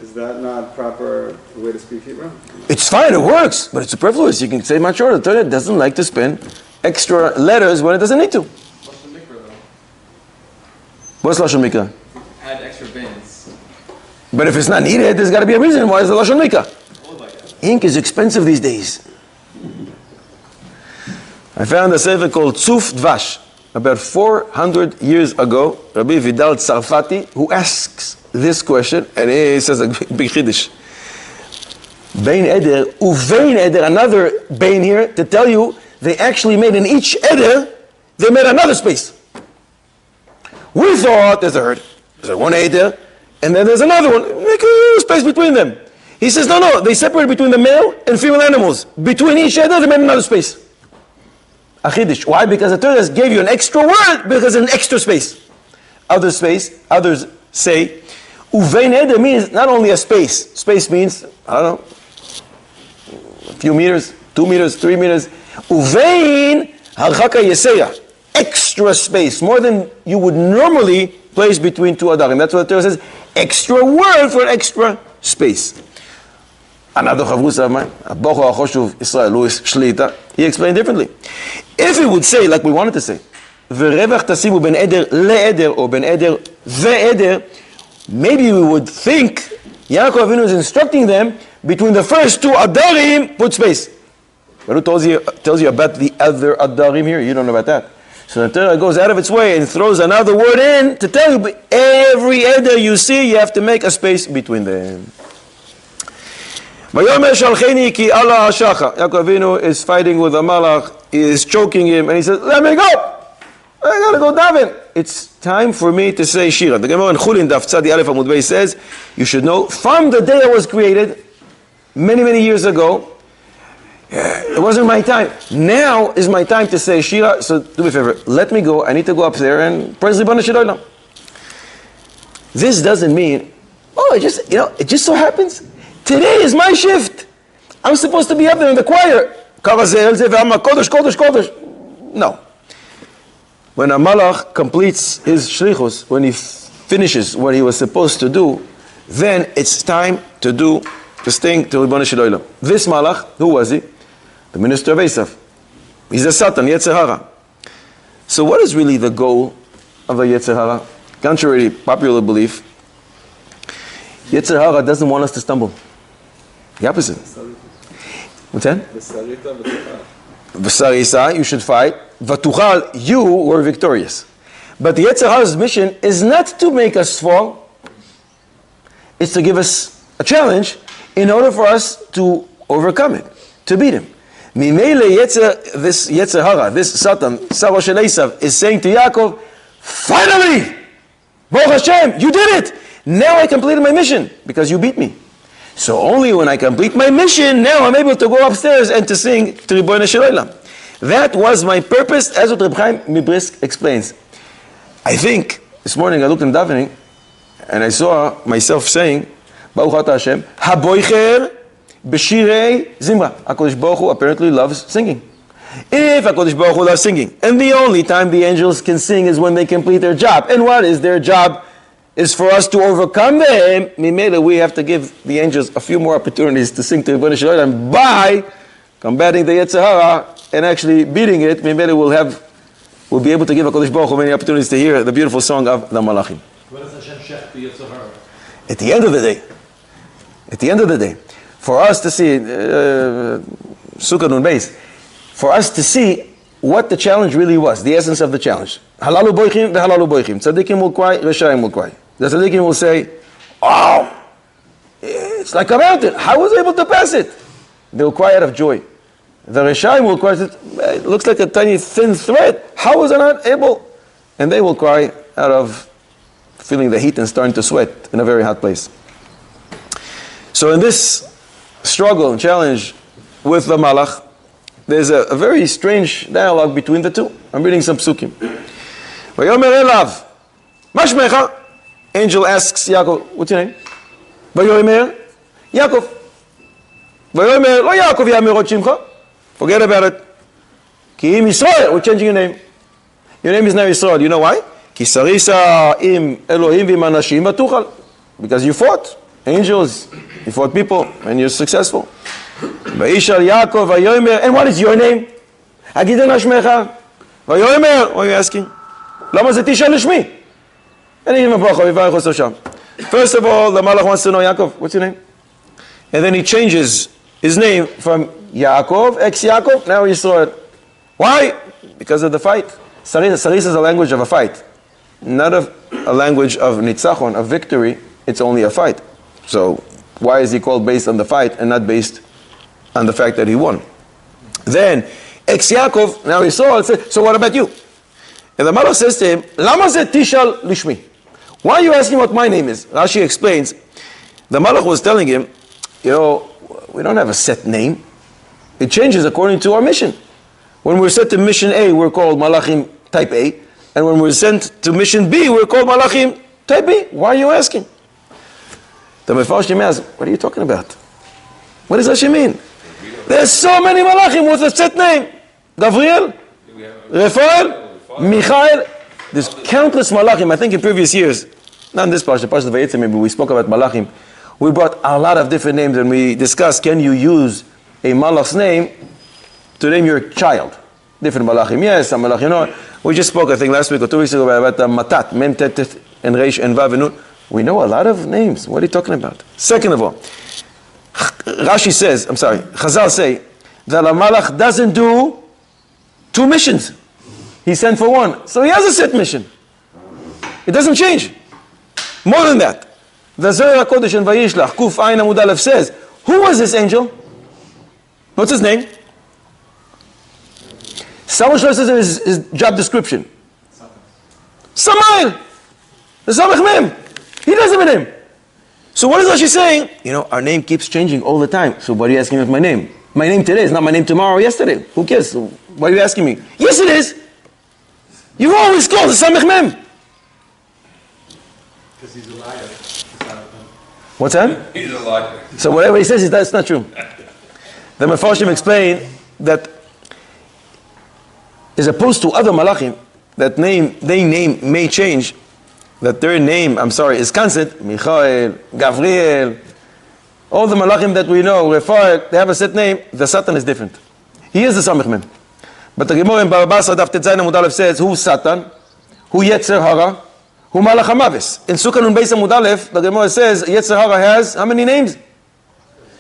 Is that not proper way to speak Hebrew? It's fine, it works, but it's superfluous. You can say much shorter. The Torah doesn't like to spend extra letters when it doesn't need to. What's Lashon Mikra? Add extra bins. But if it's not needed, there's got to be a reason why it's the Lashon Mikra. Ink is expensive these days. I found a sefer called Tzuf Dvash about 400 years ago. Rabbi Vidal Tzarfati, who asks this question, and he says a big chiddush. Bein Eder, Uvein Eder, another Bein here, to tell you they actually made in each Eder, they made another space. We thought there's one Eder, and then there's another one. Make a space between them. He says, no, they separated between the male and female animals. Between each other, they made another space. Achidish. Why? Because the Torah gave you an extra word because it's an extra space. Others say, Uvein Eder means not only a space. Space means, I don't know, a few meters, 2 meters, 3 meters. Uvein Harchaka Yeseya. Extra space. More than you would normally place between two adarim. That's what the Torah says. Extra word for an extra space. Another chavrusa of mine, Abbacho HaChoshuv Israel Louis Shlita, he explained differently. If it would say, like we wanted to say, V'revach tasimu ben eder le'eder or ben eder ve'eder, maybe we would think Yaakov Avinu is instructing them between the first two adarim, put space. But who tells you about the other adarim here? You don't know about that. So the Torah goes out of its way and throws another word in to tell you, but every eder you see, you have to make a space between them. Yaakov Avinu is fighting with a malach, he is choking him, and he says, let me go! I gotta go daven. It's time for me to say Shira. The Gemara in Chulin Daf Tzadi Aleph Amud Bey says, you should know, from the day I was created, many, many years ago, it wasn't my time. Now is my time to say Shira, so do me a favor, let me go, I need to go up there and praise Ribbon Shel. This doesn't mean, it just so happens, today is my shift. I'm supposed to be up there in the choir. No. When a malach completes his shlichus, when he finishes what he was supposed to do, then it's time to do this thing to Ribbon Shel. This malach, who was he? The minister of Esav. He's a Satan, Yetzer Hara. So what is really the goal of the Yetzer Hara. Contrary to popular belief, Yetzer Hara doesn't want us to stumble. The opposite. What's that? V'sarisa, you should fight. V'tuchal, you were victorious. But the Yetzer Hara's mission is not to make us fall. It's to give us a challenge in order for us to overcome it, to beat him. Mimele this Yetzer Hara, this Satan, Saro Shel Esav, is saying to Yaakov, finally! Baruch Hashem, you did it! Now I completed my mission, because you beat me. So only when I complete my mission, now I'm able to go upstairs and to sing to Ribono Shel Olam. That was my purpose, as what Reb Chaim Mibrisk explains. I think, this morning I looked in davening, and I saw myself saying, Baruch Ata Hashem, Haboicher B'shirei Zimra. HaKadosh Baruch Hu apparently loves singing. If HaKadosh Baruch Hu loves singing, and the only time the angels can sing is when they complete their job, and what is their job? Is for us to overcome them. Mimele, we have to give the angels a few more opportunities to sing to Ribono Shel Olam by combating the Yetzer Hara and actually beating it. Mimele we'll be able to give HaKadosh Baruch Hu many opportunities to hear the beautiful song of the Malachim. What does Hashem shech to Yetzer Hara? At the end of the day, for us to see, Sukkah Nun Beis, for us to see what the challenge really was, the essence of the challenge. Halalu boichim, v'halalu boichim. Tzadikim will cry, Reshayim will cry. The tzadikim will say, oh, it's like a mountain. How was I able to pass it? They'll cry out of joy. The Reshayim will cry, it looks like a tiny thin thread. How was I not able? And they will cry out of feeling the heat and starting to sweat in a very hot place. So in this struggle and challenge with the Malach, there's a very strange dialogue between the two. I'm reading some psukim. Vayomer elav, ma shmecha? Angel asks Yaakov, what's your name? Vayomer, Yaakov. Vayomer, lo Yaakov yamerot shimcha. Forget about it. Ki im Yisrael, we're changing your name. Your name is now Yisrael. You know why? Ki sarisa im Elohim v'im anashim v'tuchal. Because you fought angels, you fought people, and you're successful. Vayishal Yaakov Vayomer, and what is your name? Agidon Hashmecha. Vayomer, what are you asking? Lama ze tishal lishmi? First of all, the Malach wants to know, Yaakov, what's your name? And then he changes his name from Yaakov, ex-Yaakov, now Yisrael. Why? Because of the fight. Sarisa is a language of a fight. Not a language of nitzachon, of victory. It's only a fight. So why is he called based on the fight and not based on the fact that he won? Then, ex-Yaakov, now Yisrael, says, so what about you? And the Malach says to him, Lama ze tishal lishmi? Why are you asking what my name is? Rashi explains, the Malach was telling him, we don't have a set name. It changes according to our mission. When we're sent to mission A, we're called Malachim type A. And when we're sent to mission B, we're called Malachim type B. Why are you asking? The Mefarshim asks, what are you talking about? What does Rashi mean? There's so many Malachim with a set name. Gabriel, Raphael, Michael. There's countless Malachim. I think in previous years, not in this Parsha of Vayetze, maybe we spoke about Malachim. We brought a lot of different names and we discussed, can you use a Malach's name to name your child? Different Malachim, yes, some Malachim, We just spoke, I think last week or 2 weeks ago about Matat, Mem, Tet, and Reish, and Vav, and Nun. We know a lot of names. What are you talking about? Second of all, Chazal say, that a Malach doesn't do 2 missions. He sent for 1. So he has a set mission. It doesn't change. More than that, the Zohar HaKodesh and Vayishlach, Kuf Ayin Amud Aleph says, who was this angel? What's his name? Someone says his job description. Samael. The Samech Mem. He doesn't have a name. So what is Rashi saying? Our name keeps changing all the time. So why are you asking me about my name? My name today is not my name tomorrow or yesterday. Who cares? So why are you asking me? Yes, it is. You've always called the Samech Mem. Because he's a liar. What's that? He's a liar. So whatever he says, that's not true. The Mefarshim explain that as opposed to other Malachim, that name may change, that their name, is constant. Michael, Gabriel, all the Malachim that we know, Raphael, they have a set name. The Satan is different. He is the Samech Mem. But the Gemara in Baba Basra Daf Tetzayin Amud Aleph says, who's Satan? Hu Yetzer Hara, Hu Malach HaMavis. In Sukkah Nun Beis Amud Aleph, the Gemara says Yetzer Hara has how many names?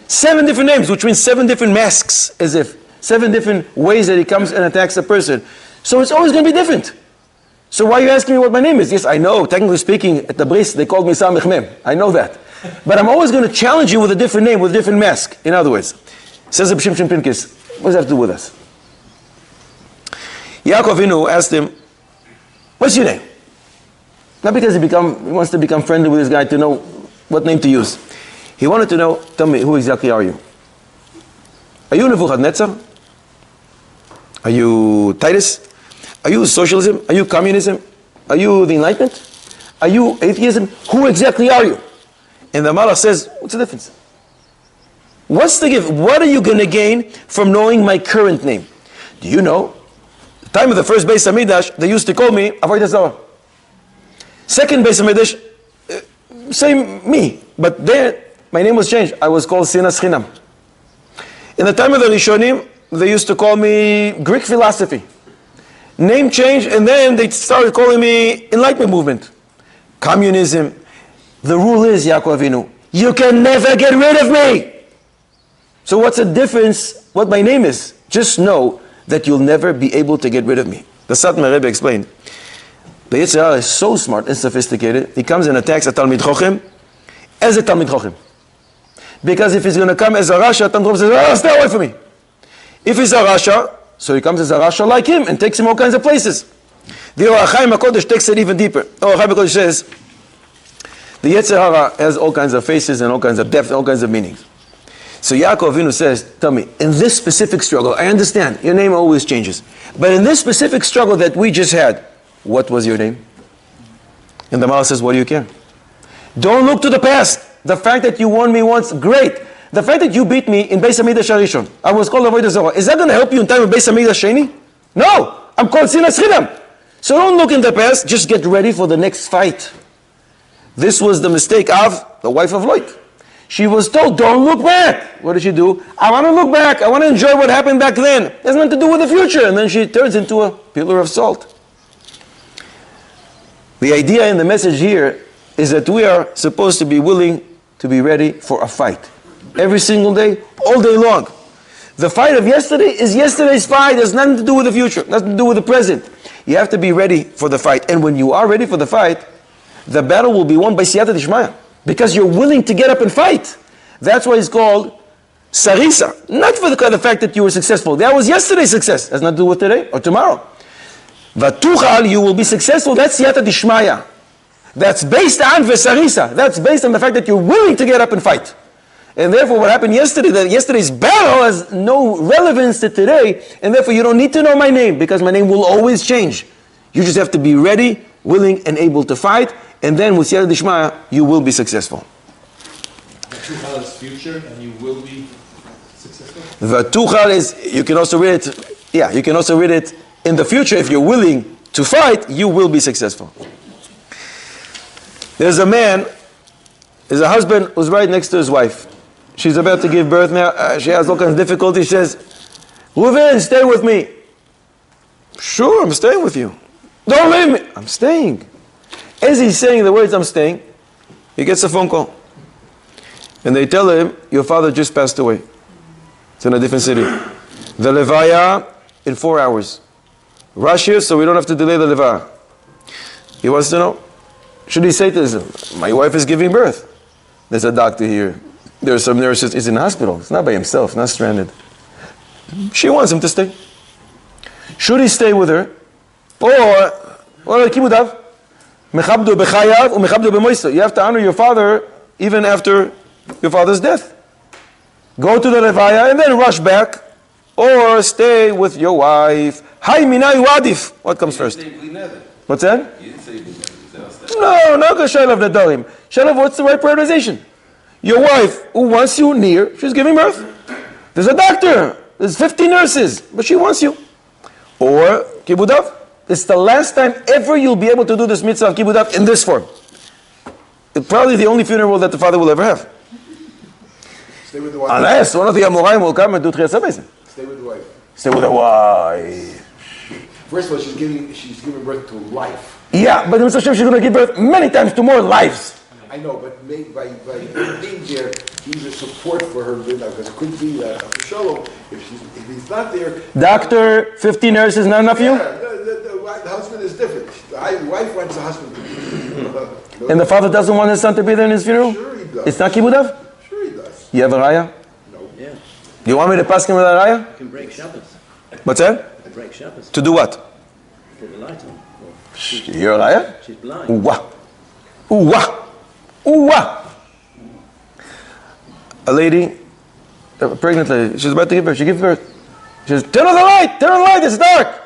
7 different names, which means 7 different masks, as if 7 different ways that he comes and attacks a person. So it's always going to be different. So why are you asking me what my name is? Yes, I know, technically speaking, at the bris, they called me Samech Mem. I know that. But I'm always going to challenge you with a different name, with a different mask. In other words, says the Shimshon Pincus, what does that have to do with us? Yaakov Avinu asked him, what's your name? Not because he wants to become friendly with this guy to know what name to use. He wanted to know, tell me, who exactly are you? Are you Nebuchadnezzar? Are you Titus? Are you socialism? Are you communism? Are you the Enlightenment? Are you atheism? Who exactly are you? And the Malach says, what's the difference? What's the gift? What are you going to gain from knowing my current name? Do you know? The time of the first Beis HaMikdash, they used to call me Avodah Zarah. Second Beis HaMikdash, same me. But there, my name was changed. I was called Sinas Chinam. In the time of the Rishonim, they used to call me Greek philosophy. Name change, and then they started calling me Enlightenment movement. Communism. The rule is, Yaakov Avinu, you can never get rid of me. So what's the difference what my name is? Just know that you'll never be able to get rid of me. The Satmar Rebbe explained, the Yetzer Hara is so smart and sophisticated, he comes and attacks a Talmid Chochem as a Talmid Chochem. Because if he's going to come as a Rasha, Talmid Chochem says, oh, stay away from me. If he's a Rasha, so he comes as a Rasha like him and takes him all kinds of places. The Or HaChaim HaKodesh takes it even deeper. Or HaChaim HaKodesh says, the Yetzer Hara has all kinds of faces and all kinds of depth and all kinds of meanings. So Yaakov Avinu says, tell me, in this specific struggle, I understand, your name always changes. But in this specific struggle that we just had, what was your name? And the Malach says, what do you care? Don't look to the past. The fact that you won me once, great. The fact that you beat me in Beis HaMikdash Harishon, I was called Avodah Zarah. Is that going to help you in time of Beis HaMikdash Sheni? No, I'm called Sinas Chinam. So don't look in the past, just get ready for the next fight. This was the mistake of the wife of Lot. She was told, don't look back. What did she do? I want to look back. I want to enjoy what happened back then. It has nothing to do with the future. And then she turns into a pillar of salt. The idea in the message here is that we are supposed to be willing to be ready for a fight. Every single day, all day long. The fight of yesterday is yesterday's fight. It has nothing to do with the future. Nothing to do with the present. You have to be ready for the fight. And when you are ready for the fight, the battle will be won by Siyata Dishmaya. Because you're willing to get up and fight. That's why it's called Sarisa. Not for the fact that you were successful. That was yesterday's success. It has nothing to do with today or tomorrow. Vatuchal, you will be successful. That's Siyata Dishmaya. That's based on Vesarisa. That's based on the fact that you're willing to get up and fight. And therefore what happened yesterday, that yesterday's battle has no relevance to today, and therefore you don't need to know my name, because my name will always change. You just have to be ready, willing, and able to fight, and then with Siyata Dishmaya, you will be successful. Vatuchal is future, and you will be successful? Vatuchal is, you can also read it, you can also read it in the future. If you're willing to fight, you will be successful. There's a man, there's a husband who's right next to his wife. She's about to give birth now. She has all kinds of difficulties. She says, Reuven, stay with me. Sure, I'm staying with you. Don't leave me. I'm staying. As he's saying the words, I'm staying, he gets a phone call. And they tell him, your father just passed away. It's in a different city. The Levaya in 4 hours. Rush here so we don't have to delay the Levaya. He wants to know, should he say to this, my wife is giving birth. There's a doctor here. There's some nurses. He's in the hospital. He's not by himself, not stranded. She wants him to stay. Should he stay with her? Or kibudav? Mechabdu bechayav or mechabdu bemoiso. You have to honor your father even after your father's death. Go to the Levaya and then rush back. Or stay with your wife. Hay minay wadif. What comes first? What's that? No, not Shalav Nadarim. Shalav, what's the right prioritization? Your wife, who wants you near, she's giving birth. There's a doctor. There's 50 nurses. But she wants you. Or kibudav. It's the last time ever you'll be able to do this mitzvah of kibudav in this form. It's probably the only funeral that the father will ever have. Stay with the wife. Unless one of the Amoraim will come and do Tchiyas HaBeis. Stay with the wife. Stay with the wife. First of all, she's giving birth to life. Yeah, but Mr. Hashem, she's going to give birth many times to more lives. I know, but by being there, he's a support for her, because it could be for Shalom, if he's not there. Doctor, 50 nurses, not enough for you? Yeah, the husband is different. The wife wants the husband to be. And the father doesn't want his son to be there in his funeral? Sure he does. It's not kibudav? Sure he does. You have a raya? No. Yeah, You want me to pass him with a raya? you can break Shabbos. What's that? I break Shabbos. To do what? Put the light on. You're a raya? She's blind. Ooh-wah. Ooh-wah. Ooh-wah. A lady, a pregnant lady, she's about to give birth. She gives birth. She says, turn on the light, it's dark.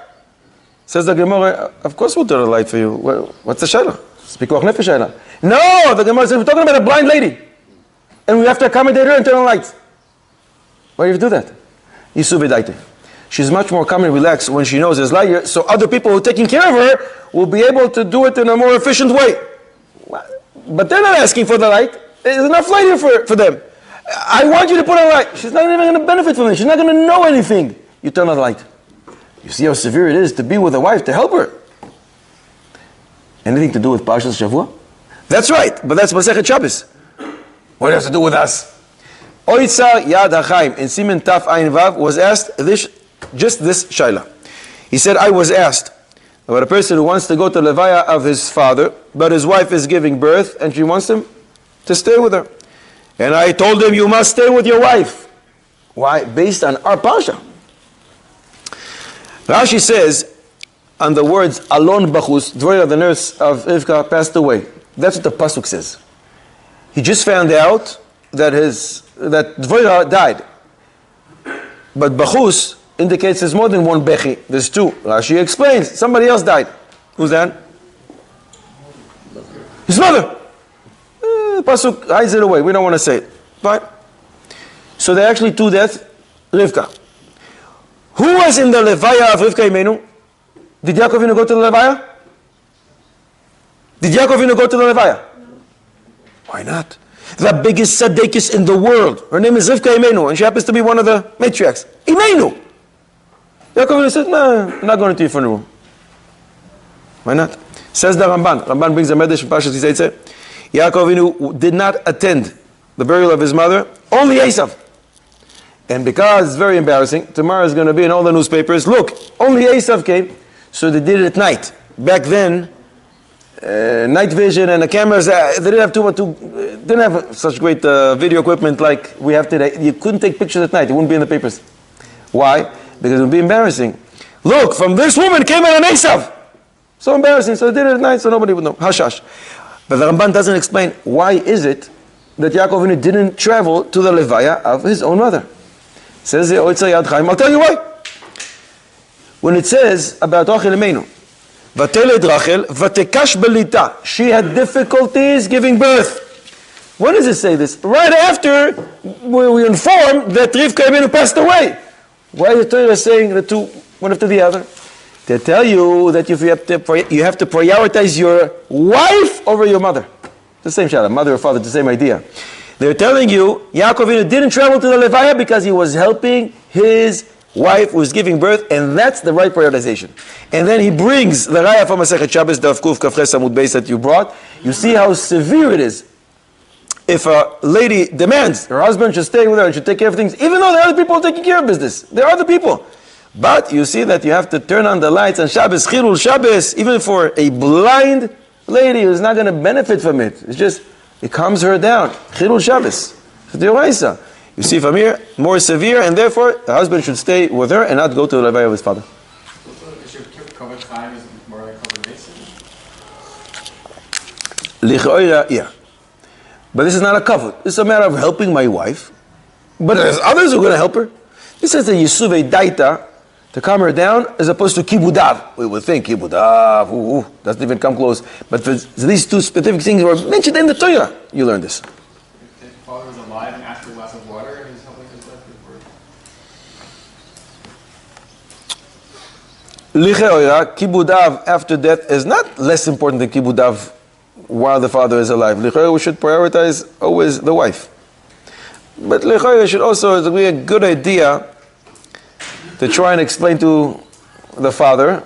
Says the Gemara, of course we'll turn on the light for you. What's the shayla? Speak of nefesh shayla. No, the Gemara says, we're talking about a blind lady. And we have to accommodate her and turn on lights. Why do you do that? Yisuvidaite. She's much more calm and relaxed when she knows there's light, so other people who are taking care of her will be able to do it in a more efficient way. But they're not asking for the light. There's enough light here for them. I want you to put on the light. She's not even going to benefit from it. She's not going to know anything. You turn on the light. You see how severe it is to be with a wife, to help her. Anything to do with Parshas Shavua? That's right, but that's Masechet Shabbos. What does it have to do with us? Oitza Yad HaChaim in Simen Taf Ayin Vav was asked just this shaila. He said, I was asked about a person who wants to go to Levaya of his father, but his wife is giving birth and she wants him to stay with her. And I told him, you must stay with your wife. Why? Based on our Parsha. Rashi says, on the words, Alon Bachus, Dvorah, the nurse of Rivka, passed away. That's what the Pasuk says. He just found out that Dvorah died. But Bachus indicates there's more than one Bechi. There's two. Rashi explains, somebody else died. Who's that? His mother. Pasuk hides it away. We don't want to say it. Fine. So there are actually two deaths. Rivka. Who was in the Levaya of Rivka Imenu? Did Yaakov go to the Levaya? Did Yaakov go to the Levaya? Why not? The biggest tzaddikus in the world. Her name is Rivka Imenu, and she happens to be one of the matriarchs. Imenu. Yaakov said, no, I'm not going to your funeral. Why not? Says the Ramban. Ramban brings a medrash from Parshas Yisrael. Yaakov did not attend the burial of his mother, only Esav. And because it's very embarrassing, tomorrow is going to be in all the newspapers, look, only Esav came, so they did it at night. Back then, night vision and the cameras, they didn't have such great video equipment like we have today. You couldn't take pictures at night, it wouldn't be in the papers. Why? Because it would be embarrassing. Look, from this woman came out an Esav. So embarrassing, so they did it at night so nobody would know. Hush, hush. But the Ramban doesn't explain why is it that Yaakov didn't travel to the Levaya of his own mother. Says the Oitza Yad Chaim. I'll tell you why. When it says about Rachel Imenu, Vateled Rachel, Vatekash Belita, she had difficulties giving birth. When does it say this? Right after we informed that Rivka Imenu passed away. Why is the Torah saying the two, one after the other? They tell you that you have to prioritize your wife over your mother. The same shayla, mother or father, the same idea. They're telling you, Yaakov didn't travel to the Levaya because he was helping his wife who was giving birth, and that's the right prioritization. And then he brings the Raya from Masechet Shabbos, Daf Kuf Kaf Ches Amud Beis that you brought. You see how severe it is. If a lady demands her husband should stay with her and should take care of things, even though there are other people taking care of business. There are other people. But you see that you have to turn on the lights on Shabbos, Chilul Shabbos, even for a blind lady who's not going to benefit from it. It's just, it calms her down. Chilul Shabbos. You see from here, more severe, and therefore the husband should stay with her and not go to the Levaya of his father. Yeah. But this is not a cover. This is a matter of helping my wife. But there's others who are going to help her. This is a Yisuvei Daita, to calm her down, as opposed to kibudav. We would think kibudav, doesn't even come close. But for these two specific things were mentioned in the Torah, you learn this. If the father was alive and asked for a glass of water and he's helping his wife give birth. Licheoira, kibudav after death is not less important than kibudav while the father is alive. Licheoira, we should prioritize always the wife. But licheoira should also be a good idea to try and explain to the father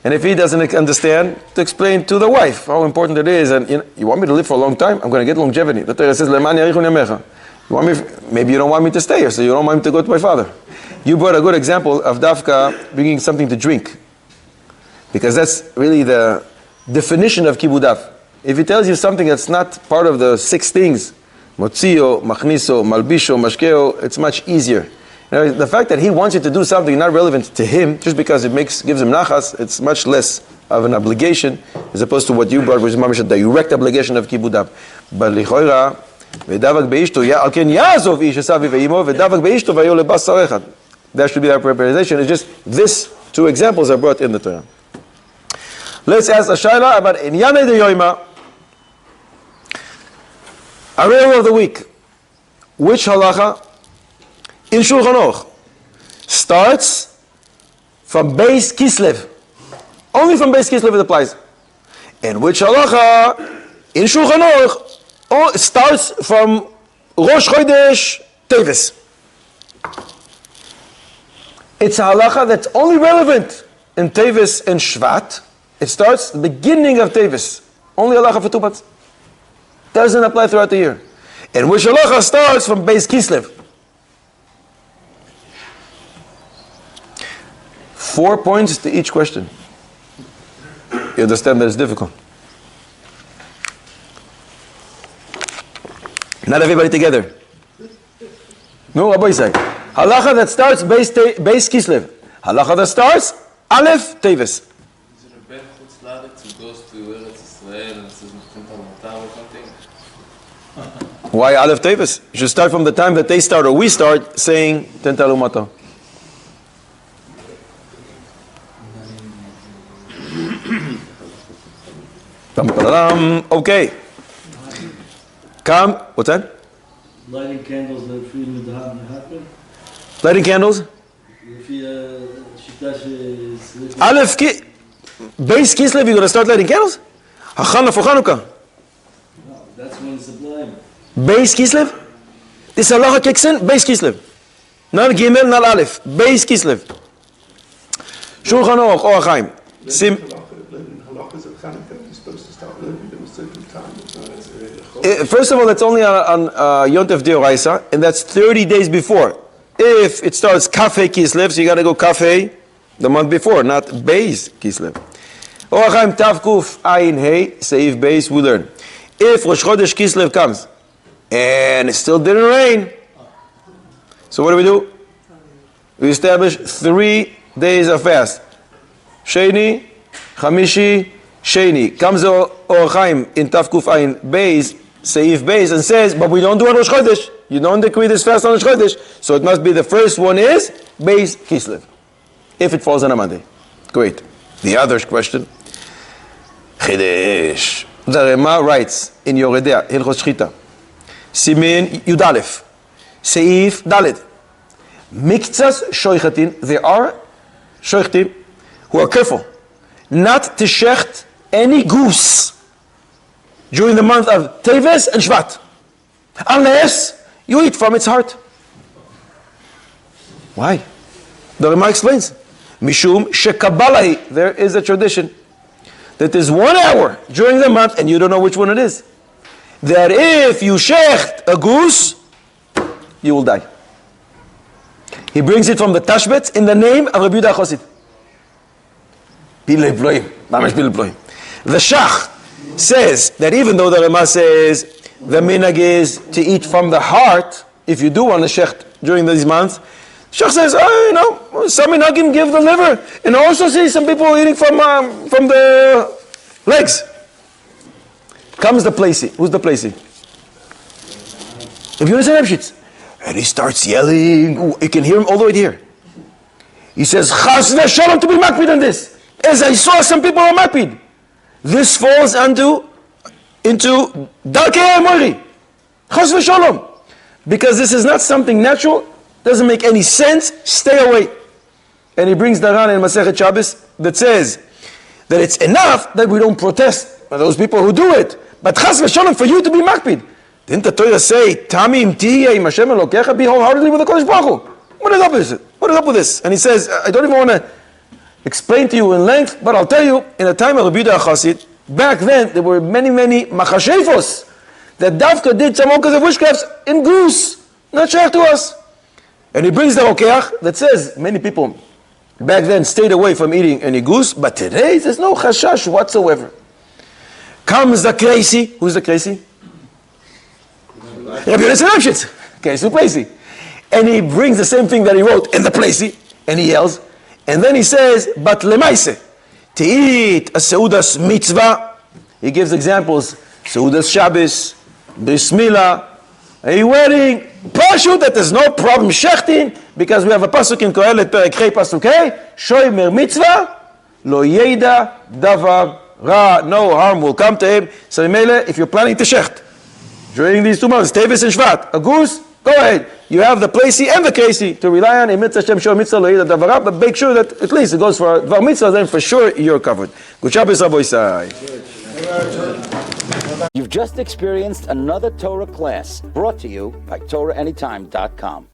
And if he doesn't understand, to explain to the wife how important it is. And you want me to live for a long time? I'm going to get longevity. The Torah says, you want me, maybe you don't want me to stay here, so you don't want me to go to my father. You brought a good example of Dafka bringing something to drink. Because that's really the definition of kibudaf. If he tells you something that's not part of the 6 things, motzio, machniso, malbisho, mashkeo, it's much easier. The fact that he wants you to do something not relevant to him, just because it gives him nachas, it's much less of an obligation, as opposed to what you brought, which is mamish a direct obligation of kibudaf. But lichoira, vedavak beishto, al ken yazov ish esavi veimo, vedavak beishto vayo lebas sarechad. That should be our preparation. It's just these 2 examples are brought in the Torah. Let's ask a shayla about Inyane de Yoima. Arel of the week. Which halacha in Shulchan Aruch starts from Beis Kislev? Only from Beis Kislev it applies. And which halacha in Shulchan Aruch starts from Rosh Chodesh Teves? It's a halacha that's only relevant in Teves and Shvat. It starts the beginning of Teves. Only halacha for 2 months. Doesn't apply throughout the year. And which halacha starts from Beis Kislev? 4 points to each question. You understand that it's difficult. Not everybody together. No, Rabbi say. Halacha that starts Beis Kislev. Halacha that starts Aleph Teves. Goes to Eretz Israel and says or something. Why Aleph Teves? You should start from the time that they start or we start saying Ten Talumata. Okay. Come. What's that? Lighting candles that freedom of the happen. Lighting candles? Aleph Beis Kislev, you're going to start lighting candles? Hachana for Chanukah. No, that's when it's sublime. Beis Kislev? This halacha kicks in, Beis Kislev. Not Gimel, not Aleph. Beis Kislev. Shulchan Aruch, Or HaChaim. First of all, that's only on Yontef Deoraisa, and that's 30 days before. If it starts Kafei Kislev, so you got to go Kafei the month before, not Beis Kislev. Or HaChaim Tav Kuf Ayin Hey, Seif Beis, we learn. If Rosh Chodesh Kislev comes, and it still didn't rain, so what do? We establish 3 days of fast. Sheni, Chamishi, Sheni. Comes Or HaChaim in Tav Kuf Ayin Beis, Seif Beis, and says, but we don't do it on Rosh Chodesh. You don't decree this fast on Rosh Chodesh, so it must be the first one is Beis Kislev. If it falls on a Monday. Great. The other question. Chidesh. The Rema writes in Yoredea, Hilchos Shchita, Simin Yud Aleph, Seif Dalet. Miktzas Shoichatin, there are Shoichatin who are careful not to shecht any goose during the month of Teves and Shvat, unless you eat from its heart. Why? The Rema explains. Mishum shekabalahi, there is a tradition that there's 1 hour during the month, and you don't know which one it is, that if you shecht a goose, you will die. He brings it from the Tashbetz in the name of Rabbi Yehuda Chosid. The Shach says that even though the Rema says the minhag is to eat from the heart, if you do want to shecht during these months, Shach says, some minhagim give the liver, and I also see some people eating from the legs. Comes the placey. Who's the placey? If you understand Epshitz, and he starts yelling, you can hear him all the way here. He says, Chas v'shalom to be makpid on this. As I saw some people are makpid. This falls into Darkei Amori. Chas v'shalom. Because this is not something natural, doesn't make any sense, stay away. And he brings the Ran in Masechet Shabbos that says that it's enough that we don't protest by those people who do it. But Chas v'shalom for you to be makpid. Didn't the Torah say, Tamim tihya im Hashem Elokecha, be wholeheartedly with the Kodesh Baruch Hu? What is up with it? What is up with this? And he says, I don't even want to explain to you in length, but I'll tell you, in the time of Rabbi Yehuda HaChassid, back then there were many machashefos that Davka did some kinds of witchcrafts in goose, not shaykh to us. And he brings the rokeach that says many people back then stayed away from eating any goose, but today there's no chashash whatsoever. Comes the crazy. Who's the crazy? Rabbi Yonasan Lipshitz. Crazy Placey. And he brings the same thing that he wrote in the Placey, and he yells, and then he says, but lemaise, to eat a seudas mitzvah. He gives examples, seudas Shabbos, bris milah, a wedding, pashut, that there's no problem shechtin, because we have a pasuk in Kohelet perek Hey pasuk Hey, shomer mitzvah, lo yeda davar ra, no harm will come to him. So if you're planning to shecht during these 2 months, Tevis and Shvat, a goose, go ahead. You have the placey and the casey to rely on. Mitzvah Shem Shor Mitzvah Lo Yeda Davar Ra, but make sure that at least it goes for Dvar Mitzvah, then for sure you're covered. Good Shabbos, Rabbi Isai. You've just experienced another Torah class brought to you by TorahAnytime.com.